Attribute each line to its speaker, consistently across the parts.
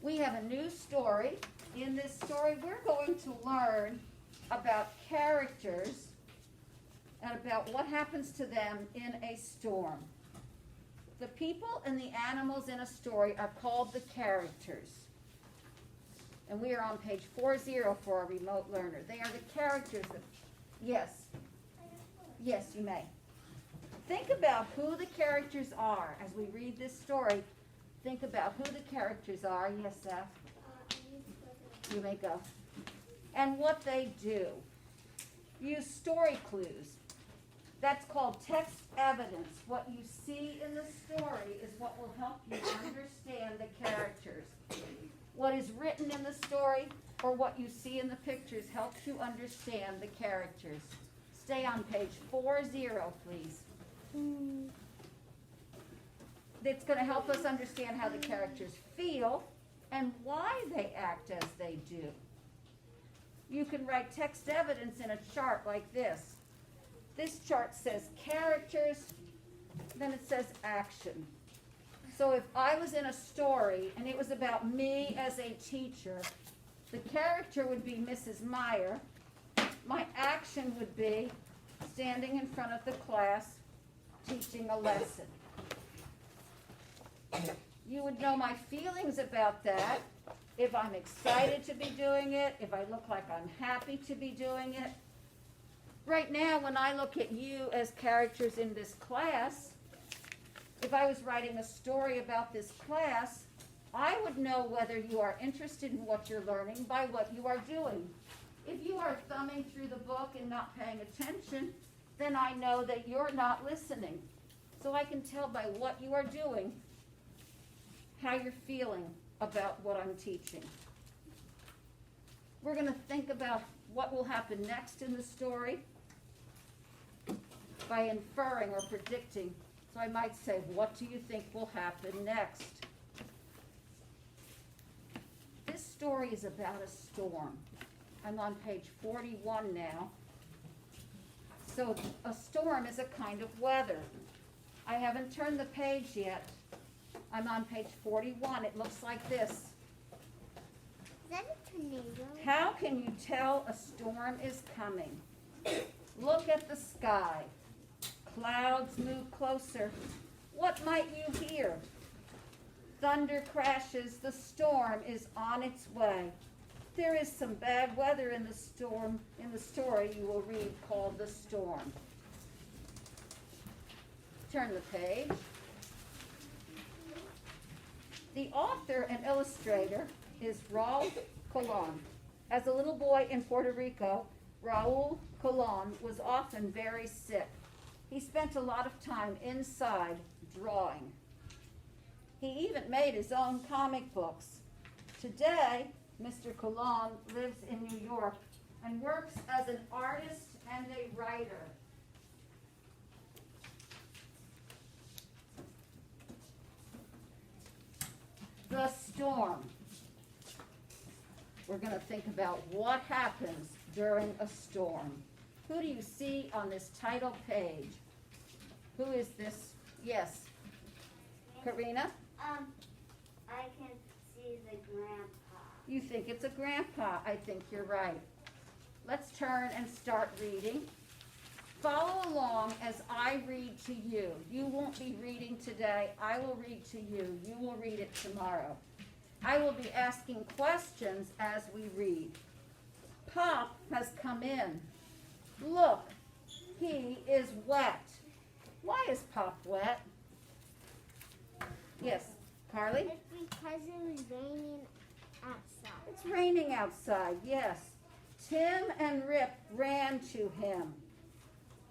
Speaker 1: We have a new story. In this story, we're going to learn about characters and about what happens to them in a storm. The people and the animals in a story are called the characters. And we are on page 40 for our remote learner. They are the characters that, yes, you may. Think about who the characters are as we read this story. Think about who the characters are. Yes, Seth? You may go. And what they do. Use story clues. That's called text evidence. What you see in the story is what will help you understand the characters. What is written in the story or what you see in the pictures helps you understand the characters. Stay on page 40, please. It's going to help us understand how the characters feel and why they act as they do. You can write text evidence in a chart like this. This chart says characters, then it says action. So if I was in a story and it was about me as a teacher, the character would be Mrs. Meyer. My action would be standing in front of the class teaching a lesson. You would know my feelings about that, if I'm excited to be doing it, if I look like I'm happy to be doing it. Right now, when I look at you as characters in this class, if I was writing a story about this class, I would know whether you are interested in what you're learning by what you are doing. If you are thumbing through the book and not paying attention, then I know that you're not listening. So I can tell by what you are doing how you're feeling about what I'm teaching. We're going to think about what will happen next in the story by inferring or predicting. So I might say, what do you think will happen next? This story is about a storm. I'm on page 41 now. So a storm is a kind of weather. I haven't turned the page yet. I'm on page 41. It looks like this.
Speaker 2: Is that a tornado?
Speaker 1: How can you tell a storm is coming? Look at the sky. Clouds move closer. What might you hear? Thunder crashes. The storm is on its way. There is some bad weather in the storm in the story you will read called The Storm. Turn the page. The author and illustrator is Raul Colon. As a little boy in Puerto Rico, Raul Colon was often very sick. He spent a lot of time inside drawing. He even made his own comic books. Today, Mr. Colon lives in New York and works as an artist and a writer. The storm. We're going to think about what happens during a storm. Who do you see on this title page? Who is this? Yes. Karina?
Speaker 2: I can see the grandpa.
Speaker 1: You think it's a grandpa. I think you're right. Let's turn and start reading. Follow along as I read to you. You won't be reading today. I will read to you. You will read it tomorrow. I will be asking questions as we read. Pop has come in. Look, he is wet. Why is Pop wet? Yes, Carly?
Speaker 2: It's because it was raining outside.
Speaker 1: It's raining outside, yes. Tim and Rip ran to him.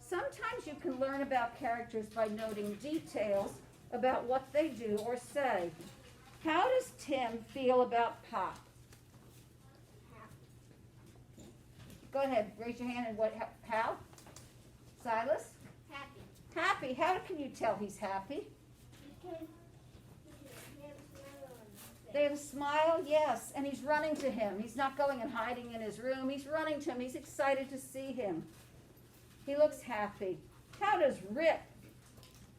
Speaker 1: Sometimes you can learn about characters by noting details about what they do or say. How does Tim feel about Pop? Go ahead, raise your hand and how? Silas?
Speaker 2: Happy.
Speaker 1: Happy. How can you tell he's happy?
Speaker 2: Because he has a smile on his face.
Speaker 1: They have a smile, yes, and he's running to him. He's not going and hiding in his room. He's running to him. He's excited to see him. He looks happy. How does Rip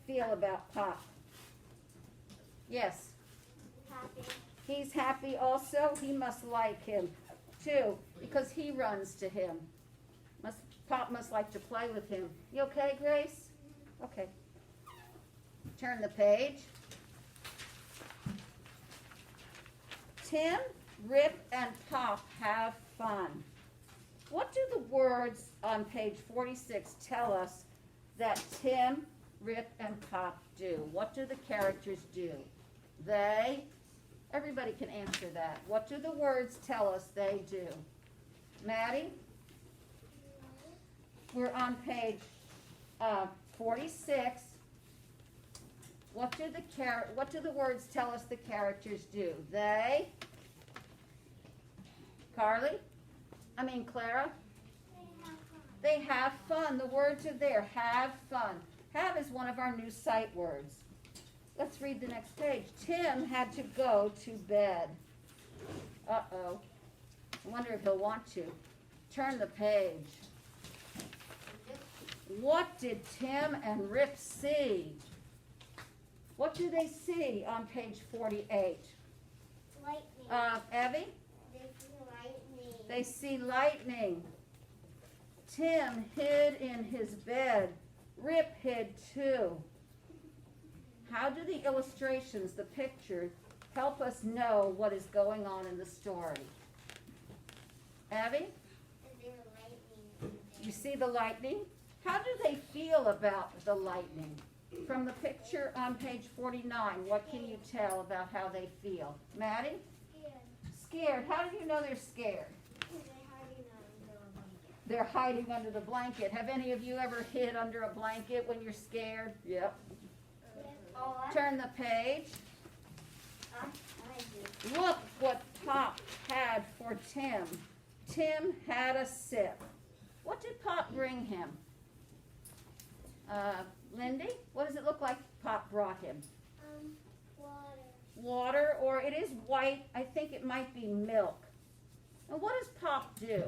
Speaker 1: feel about Pop? Yes.
Speaker 2: Happy.
Speaker 1: He he's happy also, he must like him too, because he runs to him. Pop must like to play with him. You okay, Grace? Okay. Turn the page. Tim, Rip, and Pop have fun. What do the words on page 46 tell us that Tim, Rip, and Pop do? What do the characters do? Everybody can answer that. What do the words tell us they do? Maddie? We're on page 46. What do the words tell us the characters do? Clara? They have fun. The words are there. Have fun. Have is one of our new sight words. Let's read the next page. Tim had to go to bed. Uh-oh. I wonder if he'll want to. Turn the page. What did Tim and Rip see? What do they see on page 48?
Speaker 2: Lightning.
Speaker 1: Abby?
Speaker 2: They see lightning.
Speaker 1: They see lightning. Tim hid in his bed. Rip hid too. How do the illustrations, the pictures, help us know what is going on in the story? Abby? You see the lightning? How do they feel about the lightning? From the picture on page 49, what can you tell about how they feel? Maddie? Scared. How do you know they're scared? They're hiding under the blanket. Have any of you ever hid under a blanket when you're scared? Yep. Turn the page. Look what Pop had for Tim. Tim had a sip. What did Pop bring him? Lindy, what does it look like Pop brought him?
Speaker 2: Water.
Speaker 1: Water, or it is white. I think it might be milk. And what does Pop do?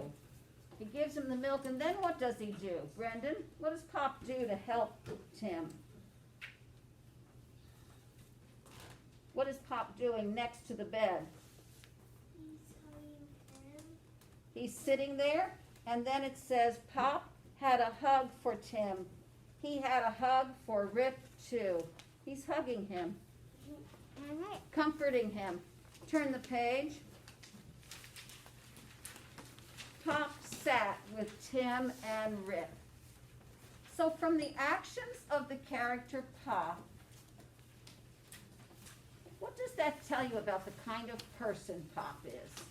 Speaker 1: He gives him the milk, and then what does he do? Brendan, what does Pop do to help Tim? What is Pop doing next to the bed? He's sitting there, and then it says Pop had a hug for Tim. He had a hug for Rip too. He's hugging him, comforting him. Turn the page. Pop sat with Tim and Rip. So from the actions of the character Pop, what does that tell you about the kind of person Pop is?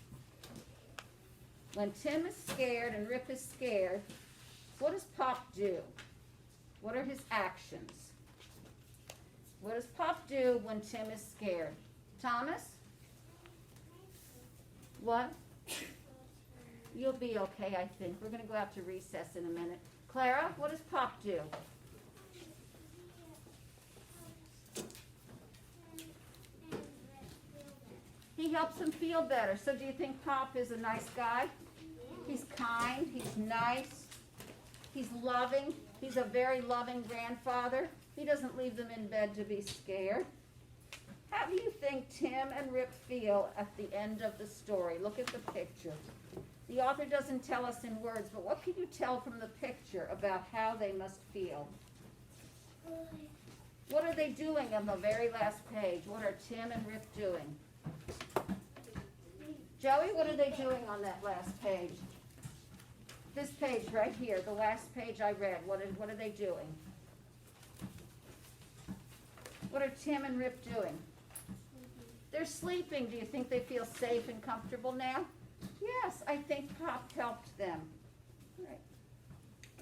Speaker 1: When Tim is scared and Rip is scared, what does Pop do? What are his actions? What does Pop do when Tim is scared? Thomas? What? You'll be okay, I think. We're going to go out to recess in a minute. Clara, what does Pop do? He helps him feel better. So do you think Pop is a nice guy? He's kind, he's nice, he's loving. He's a very loving grandfather. He doesn't leave them in bed to be scared. How do you think Tim and Rip feel at the end of the story? Look at the picture. The author doesn't tell us in words, but what can you tell from the picture about how they must feel? What are they doing on the very last page? What are Tim and Rip doing? Joey, what are they doing on that last page? This page right here, the last page I read, what are they doing? What are Tim and Rip doing? They're sleeping. Do you think they feel safe and comfortable now? Yes, I think Pop helped them. All right.